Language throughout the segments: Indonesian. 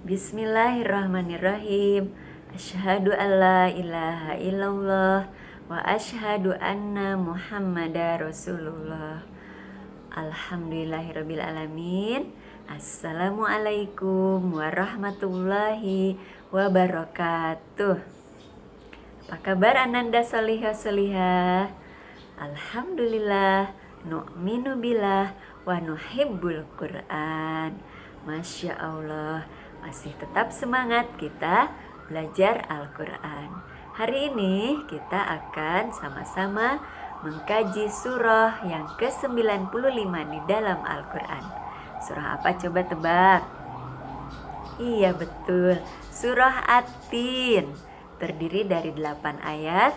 Bismillahirrahmanirrahim. Asyhadu an la ilaha illallah wa asyhadu anna Muhammadar Rasulullah. Alhamdulillahirabbil alamin. Assalamualaikum warahmatullahi wabarakatuh. Apa kabar Ananda solihah solihah? Alhamdulillah, nu'minu billah wa nuhibbul Qur'an. Masya Allah, masih tetap semangat kita belajar Al-Quran. Hari ini kita akan sama-sama mengkaji surah yang ke-95 di dalam Al-Quran. Surah apa coba tebak? Iya betul, surah At-Tin. Terdiri dari 8 ayat,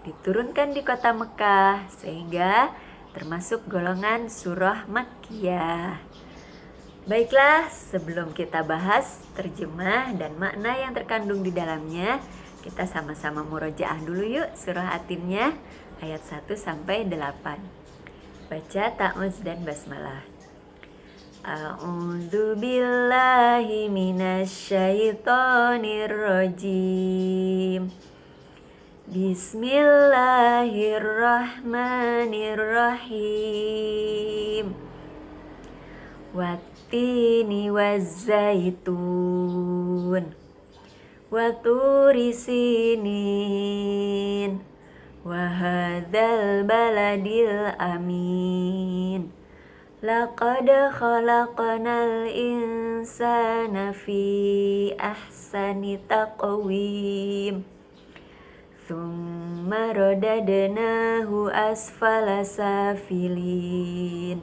diturunkan di kota Mekah sehingga termasuk golongan surah Makkiyah. Baiklah, sebelum kita bahas terjemah dan makna yang terkandung di dalamnya, kita sama-sama murojaah dulu yuk surah At-Tinnya ayat 1 sampai 8. Baca ta'awudz dan basmalah. A'udzu billahi minasyaitonir rajim. Bismillahirrahmanirrahim. Wattini wazzaitun wa turi sinin wa hadzal baladil amin. Laqad khalaqnal insana fi ahsani taqwim. Tsumma radadnahu asfala safilin.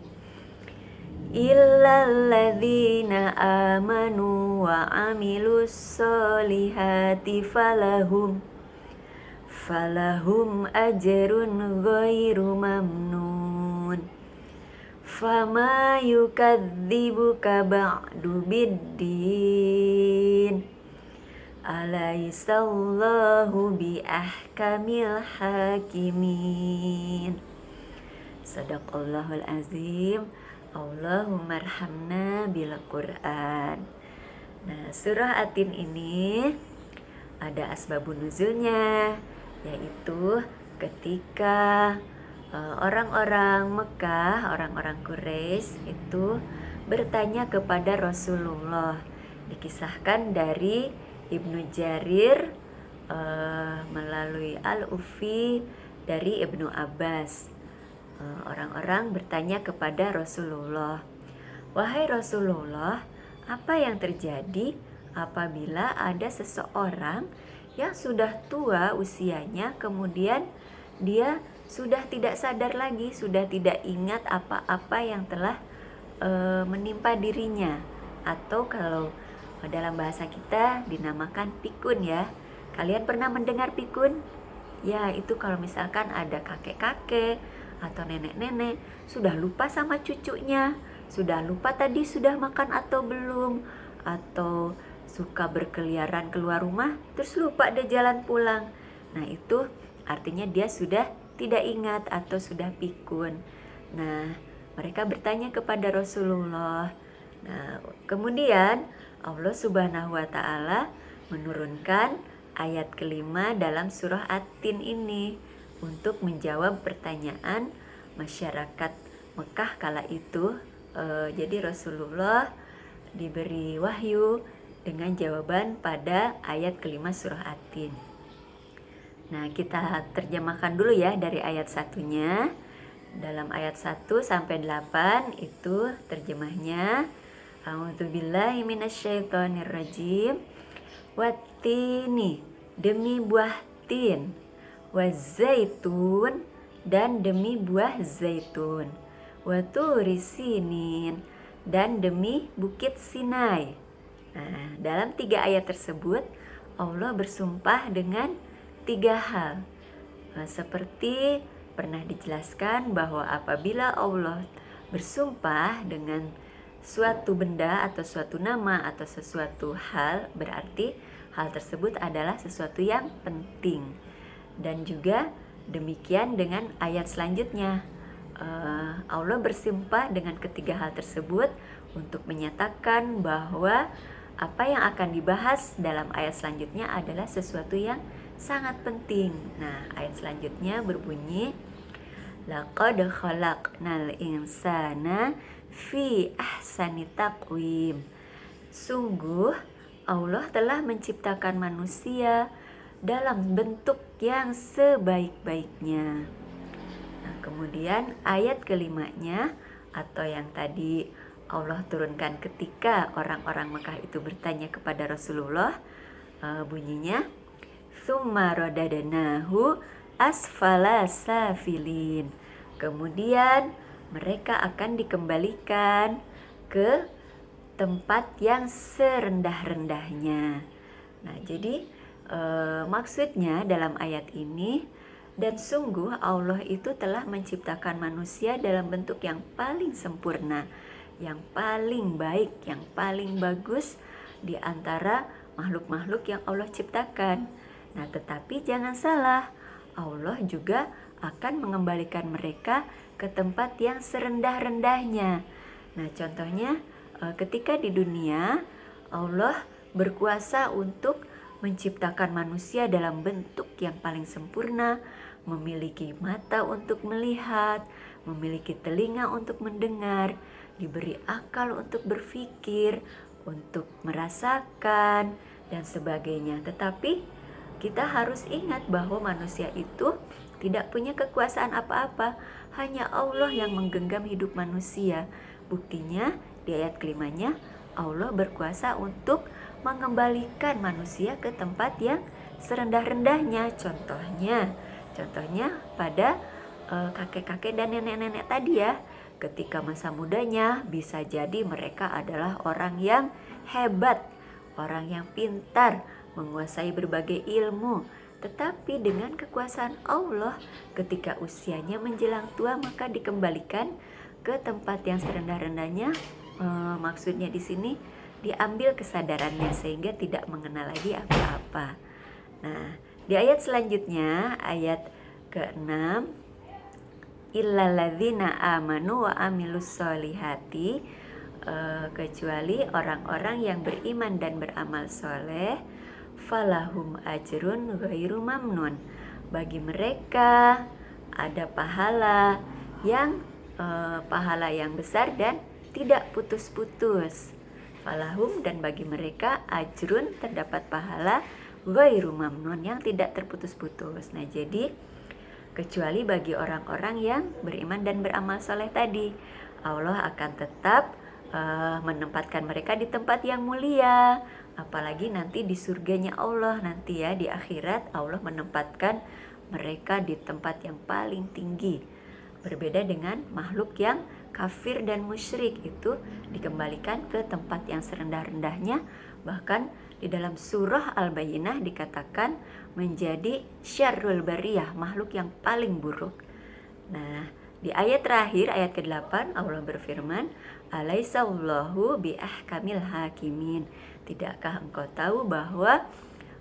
Illal ladzina amanu wa amilus solihati falahum ajrun ghairu mamnun. Fama yukadzibuka ba'du biddin. Alaisallahu bi ahkamil hakimin. Sadaqallahul azim. Allahumma arhamna bil Qur'an. Nah, surah At-Tin ini ada asbabun nuzulnya, yaitu ketika orang-orang Mekah, orang-orang Quraisy itu bertanya kepada Rasulullah. Dikisahkan dari Ibnu Jarir melalui Al-Ufi dari Ibnu Abbas. Orang-orang bertanya kepada Rasulullah, "Wahai Rasulullah, apa yang terjadi apabila ada seseorang yang sudah tua usianya, kemudian dia sudah tidak sadar lagi, sudah tidak ingat apa-apa yang telah menimpa dirinya?" Atau kalau dalam bahasa kita dinamakan pikun ya. Kalian pernah mendengar pikun? Ya, itu kalau misalkan ada kakek-kakek atau nenek-nenek sudah lupa sama cucunya, sudah lupa tadi sudah makan atau belum, atau suka berkeliaran keluar rumah terus lupa dia jalan pulang. Nah, itu artinya dia sudah tidak ingat atau sudah pikun. Nah, mereka bertanya kepada Rasulullah. Nah, kemudian Allah Subhanahu wa taala menurunkan ayat kelima dalam surah At-Tin ini untuk menjawab pertanyaan masyarakat Mekah kala itu. Jadi Rasulullah diberi wahyu dengan jawaban pada ayat kelima surah At-Tin. Nah, kita terjemahkan dulu ya dari ayat satunya. Dalam ayat 1 sampai 8 itu terjemahnya. A'udzubillahi minasyaitonirrajim. Wattini, demi buah tin, wazaitun, dan demi buah zaitun, waturi sinin, dan demi bukit Sinai. Nah, dalam 3 ayat tersebut Allah bersumpah dengan 3 hal. Seperti pernah dijelaskan bahwa apabila Allah bersumpah dengan suatu benda atau suatu nama atau sesuatu hal, berarti hal tersebut adalah sesuatu yang penting. Dan juga demikian dengan ayat selanjutnya. Allah bersumpah dengan ketiga hal tersebut untuk menyatakan bahwa apa yang akan dibahas dalam ayat selanjutnya adalah sesuatu yang sangat penting. Nah, ayat selanjutnya berbunyi, laqad khalaqnal insana fi ahsani taqwim. Sungguh Allah telah menciptakan manusia dalam bentuk yang sebaik-baiknya. Nah, kemudian ayat kelimanya atau yang tadi Allah turunkan ketika orang-orang Mekah itu bertanya kepada Rasulullah, bunyinya tsumma radadnahu asfala safilin. Kemudian mereka akan dikembalikan ke tempat yang serendah-rendahnya. Nah, jadi maksudnya dalam ayat ini, dan sungguh Allah itu telah menciptakan manusia dalam bentuk yang paling sempurna, yang paling baik, yang paling bagus di antara makhluk-makhluk yang Allah ciptakan. Nah, tetapi jangan salah, Allah juga akan mengembalikan mereka ke tempat yang serendah-rendahnya. Nah, contohnya ketika di dunia Allah berkuasa untuk menciptakan manusia dalam bentuk yang paling sempurna, memiliki mata untuk melihat, memiliki telinga untuk mendengar, diberi akal untuk berpikir, untuk merasakan, dan sebagainya. Tetapi kita harus ingat bahwa manusia itu tidak punya kekuasaan apa-apa, hanya Allah yang menggenggam hidup manusia. Buktinya di ayat kelimanya, Allah berkuasa untuk mengembalikan manusia ke tempat yang serendah-rendahnya. Contohnya pada kakek-kakek dan nenek-nenek tadi ya. Ketika masa mudanya bisa jadi mereka adalah orang yang hebat, orang yang pintar, menguasai berbagai ilmu. Tetapi dengan kekuasaan Allah, ketika usianya menjelang tua maka dikembalikan ke tempat yang serendah-rendahnya. Maksudnya di sini diambil kesadarannya sehingga tidak mengenal lagi apa-apa. Nah, di ayat selanjutnya, ayat ke-6, illalladzina amanu wa amilus solihati, kecuali orang-orang yang beriman dan beramal soleh, falahum ajrun ghairu mamnun. Bagi mereka ada pahala yang besar dan tidak putus-putus. Falahum, dan bagi mereka ajrun, terdapat pahala ghairu mamnun, yang tidak terputus-putus. Nah, jadi kecuali bagi orang-orang yang beriman dan beramal soleh tadi, Allah akan tetap menempatkan mereka di tempat yang mulia. Apalagi nanti di surganya Allah, nanti ya di akhirat Allah menempatkan mereka di tempat yang paling tinggi. Berbeda dengan makhluk yang kafir dan musyrik, itu dikembalikan ke tempat yang serendah-rendahnya. Bahkan di dalam surah Al-Bayyinah dikatakan menjadi syarrul bariyah, makhluk yang paling buruk. Nah, di ayat terakhir, ayat ke-8, Allah berfirman, alaisallahu biahkamil hakimin. Tidakkah engkau tahu bahwa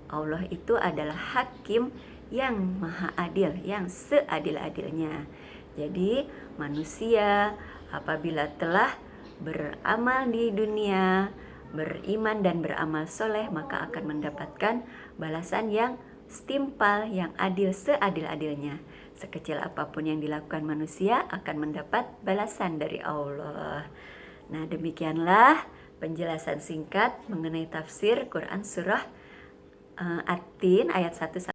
Allah itu adalah hakim yang maha adil, yang seadil-adilnya. Jadi manusia apabila telah beramal di dunia, beriman dan beramal soleh, maka akan mendapatkan balasan yang setimpal, yang adil, seadil-adilnya. Sekecil apapun yang dilakukan manusia akan mendapat balasan dari Allah. Nah, demikianlah penjelasan singkat mengenai tafsir Quran surah At-Tin ayat 1